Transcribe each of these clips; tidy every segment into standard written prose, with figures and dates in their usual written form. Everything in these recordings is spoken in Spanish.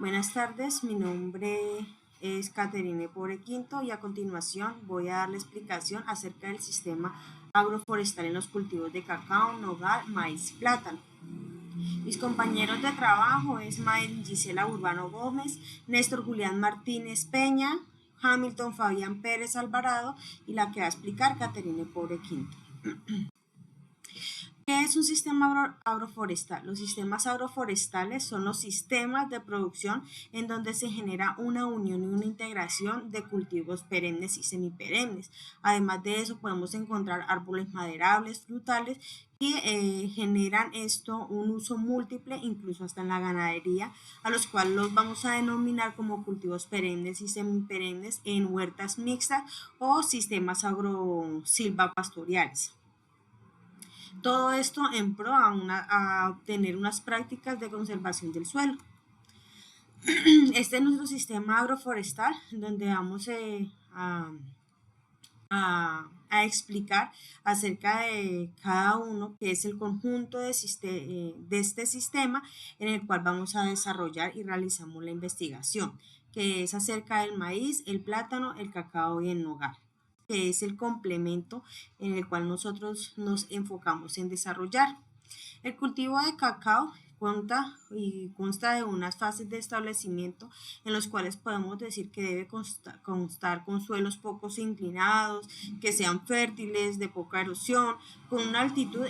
Buenas tardes, mi nombre es Caterine Porequinto y a continuación voy a dar la explicación acerca del sistema agroforestal en los cultivos de cacao, nogal, maíz y plátano. Mis compañeros de trabajo es Mael Gisela Urbano Gómez, Néstor Julián Martínez Peña, Hamilton Fabián Pérez Alvarado y la que va a explicar Caterine Porequinto. ¿Qué es un sistema agroforestal? Los sistemas agroforestales son los sistemas de producción en donde se genera una unión y una integración de cultivos perennes y semiperennes. Además de eso, podemos encontrar árboles maderables, frutales, y generan esto un uso múltiple, incluso hasta en la ganadería, a los cuales los vamos a denominar como cultivos perennes y semiperennes en huertas mixtas o sistemas agrosilvopastoriales. Todo esto en pro a obtener unas prácticas de conservación del suelo. Este es nuestro sistema agroforestal, donde vamos a explicar acerca de cada uno, que es el conjunto de este sistema en el cual vamos a desarrollar y realizamos la investigación, que es acerca del maíz, el plátano, el cacao y el nogal, que es el complemento en el cual nosotros nos enfocamos en desarrollar. El cultivo de cacao consta de unas fases de establecimiento en los cuales podemos decir que debe constar con suelos poco inclinados, que sean fértiles, de poca erosión, con una altitud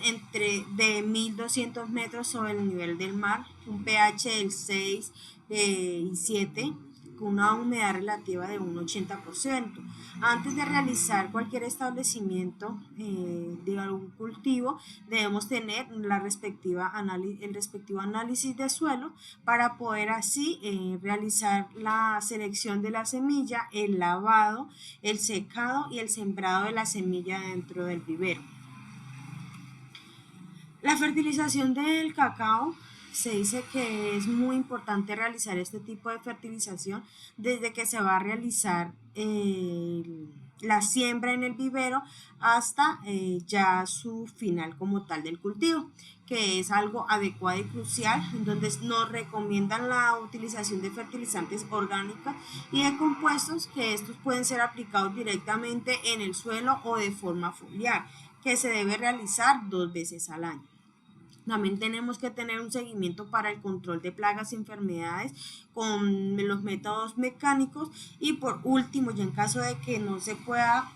de 1200 metros sobre el nivel del mar, un pH del 6 y 7, con una humedad relativa de un 80%. Antes de realizar cualquier establecimiento de algún cultivo, debemos tener el respectivo análisis de suelo para poder así realizar la selección de la semilla, el lavado, el secado y el sembrado de la semilla dentro del vivero. La fertilización del cacao, se dice que es muy importante realizar este tipo de fertilización desde que se va a realizar la siembra en el vivero hasta ya su final como tal del cultivo, que es algo adecuado y crucial, en donde nos recomiendan la utilización de fertilizantes orgánicos y de compuestos, que estos pueden ser aplicados directamente en el suelo o de forma foliar, que se debe realizar 2 veces al año. También tenemos que tener un seguimiento para el control de plagas y enfermedades con los métodos mecánicos, y por último, ya en caso de que no se pueda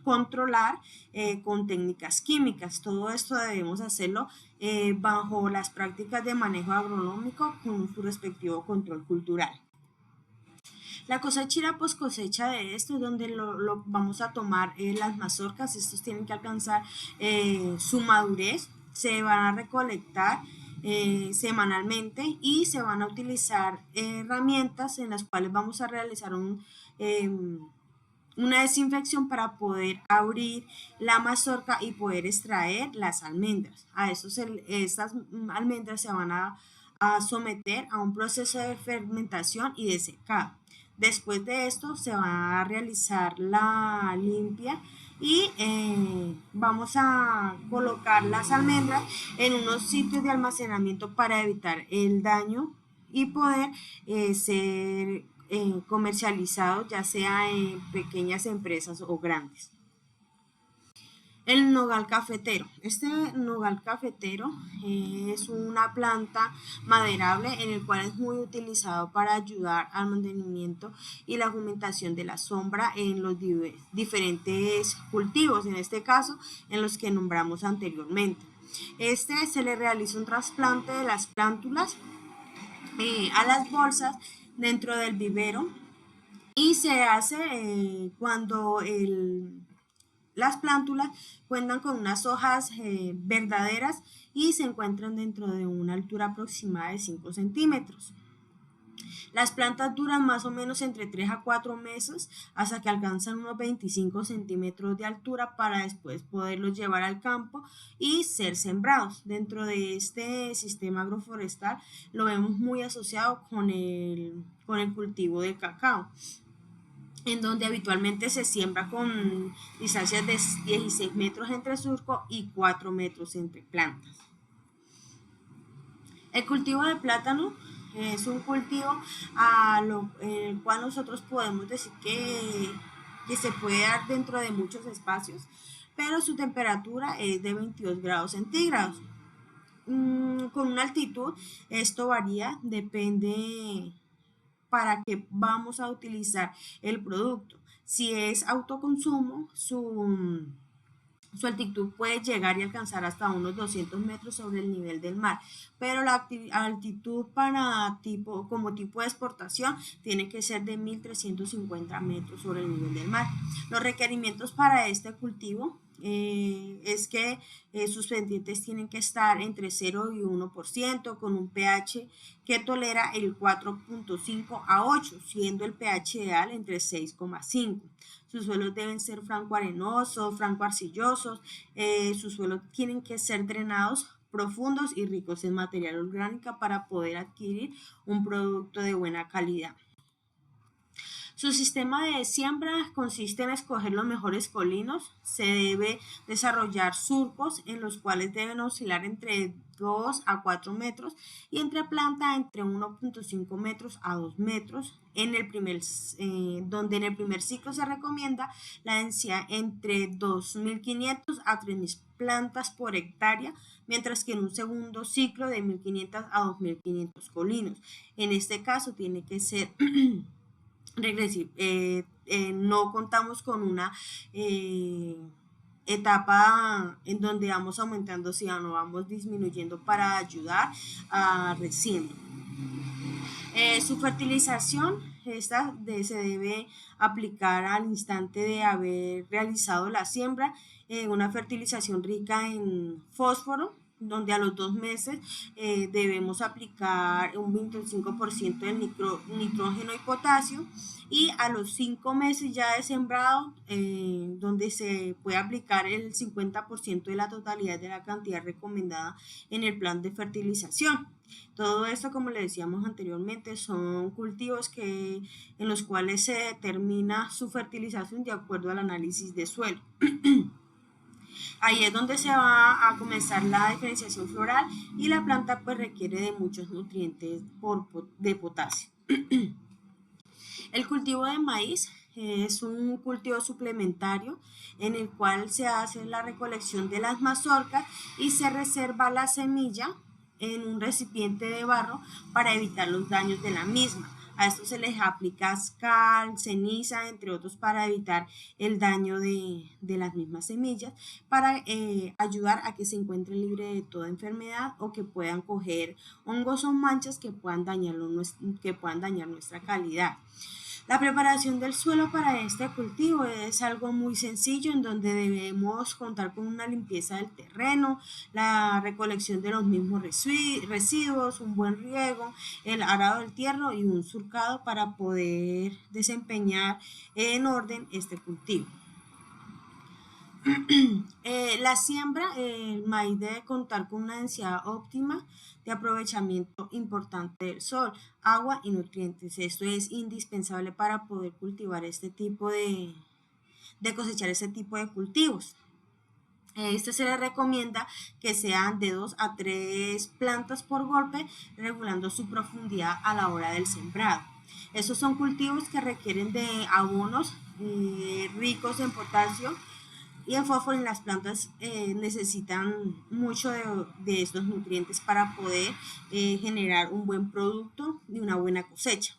controlar con técnicas químicas. Todo esto debemos hacerlo bajo las prácticas de manejo agronómico con su respectivo control cultural. La cosecha y la post cosecha de esto es donde lo vamos a tomar las mazorcas. Estos tienen que alcanzar su madurez, se van a recolectar semanalmente y se van a utilizar herramientas en las cuales vamos a realizar una desinfección para poder abrir la mazorca y poder extraer las almendras. Estas almendras se van a someter a un proceso de fermentación y de secado. Después de esto se va a realizar la limpia y vamos a colocar las almendras en unos sitios de almacenamiento para evitar el daño y poder ser comercializados, ya sea en pequeñas empresas o grandes. El nogal cafetero. Este nogal cafetero es una planta maderable en el cual es muy utilizado para ayudar al mantenimiento y la fomentación de la sombra en los diferentes cultivos, en este caso en los que nombramos anteriormente. Se le realiza un trasplante de las plántulas a las bolsas dentro del vivero, y se hace cuando las plántulas cuentan con unas hojas verdaderas y se encuentran dentro de una altura aproximada de 5 centímetros. Las plantas duran más o menos entre 3 a 4 meses hasta que alcanzan unos 25 centímetros de altura para después poderlos llevar al campo y ser sembrados. Dentro de este sistema agroforestal lo vemos muy asociado con el cultivo del cacao, en donde habitualmente se siembra con distancias de 16 metros entre surco y 4 metros entre plantas. El cultivo de plátano es un cultivo el cual nosotros podemos decir que se puede dar dentro de muchos espacios, pero su temperatura es de 22 grados centígrados. Con una altitud, esto varía, depende para qué vamos a utilizar el producto. Si es autoconsumo, su altitud puede llegar y alcanzar hasta unos 200 metros sobre el nivel del mar, pero la altitud como tipo de exportación tiene que ser de 1350 metros sobre el nivel del mar. Los requerimientos para este cultivo es que sus pendientes tienen que estar entre 0 y 1%, con un pH que tolera el 4.5 a 8, siendo el pH ideal entre 6,5. Sus suelos deben ser franco-arenosos, franco-arcillosos. Sus suelos tienen que ser drenados, profundos y ricos en material orgánico para poder adquirir un producto de buena calidad. Su sistema de siembra consiste en escoger los mejores colinos. Se debe desarrollar surcos en los cuales deben oscilar entre 2 a 4 metros y entre planta entre 1.5 metros a 2 metros. Donde en el primer ciclo se recomienda la densidad entre 2.500 a 3.000 plantas por hectárea, mientras que en un segundo ciclo de 1.500 a 2.500 colinos. En este caso tiene que ser regresivo. No contamos con una etapa en donde vamos aumentando, sino vamos disminuyendo para ayudar a recién. Su fertilización se debe aplicar al instante de haber realizado la siembra, una fertilización rica en fósforo, donde a los 2 meses debemos aplicar un 25% de nitrógeno y potasio, y a los 5 meses ya de sembrado, donde se puede aplicar el 50% de la totalidad de la cantidad recomendada en el plan de fertilización. Todo esto, como le decíamos anteriormente, son cultivos en los cuales se determina su fertilización de acuerdo al análisis de suelo. Ahí es donde se va a comenzar la diferenciación floral y la planta pues requiere de muchos nutrientes de potasio. El cultivo de maíz es un cultivo suplementario en el cual se hace la recolección de las mazorcas y se reserva la semilla en un recipiente de barro para evitar los daños de la misma. A esto se les aplica cal, ceniza, entre otros, para evitar el daño de las mismas semillas, para ayudar a que se encuentren libres de toda enfermedad o que puedan coger hongos o manchas que puedan dañar nuestra calidad. La preparación del suelo para este cultivo es algo muy sencillo, en donde debemos contar con una limpieza del terreno, la recolección de los mismos residuos, un buen riego, el arado del tierra y un surcado para poder desempeñar en orden este cultivo. La siembra, el maíz debe contar con una densidad óptima de aprovechamiento importante del sol, agua y nutrientes. Esto es indispensable para poder cultivar cosechar este tipo de cultivos. Se le recomienda que sean de 2 a 3 plantas por golpe, regulando su profundidad a la hora del sembrado. Estos son cultivos que requieren de abonos ricos en potasio y en fósforo. Las plantas necesitan mucho de estos nutrientes para poder generar un buen producto y una buena cosecha.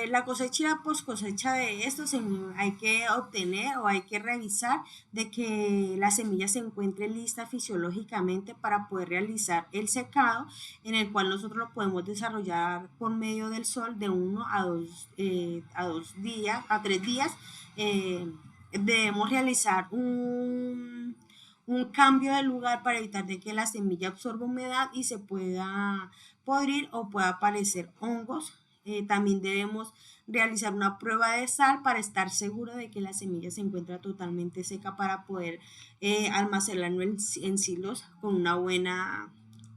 La cosecha y la post cosecha de estos hay que obtener o hay que revisar de que la semilla se encuentre lista fisiológicamente para poder realizar el secado, en el cual nosotros lo podemos desarrollar por medio del sol de 1 a 3 días. Debemos realizar un cambio de lugar para evitar de que la semilla absorba humedad y se pueda podrir o pueda aparecer hongos. También debemos realizar una prueba de sal para estar seguro de que la semilla se encuentra totalmente seca, para poder almacenarlo en silos con una buena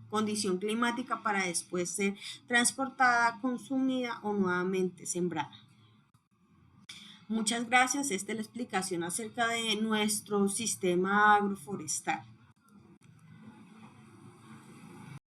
condición climática, para después ser transportada, consumida o nuevamente sembrada. Muchas gracias. Esta es la explicación acerca de nuestro sistema agroforestal.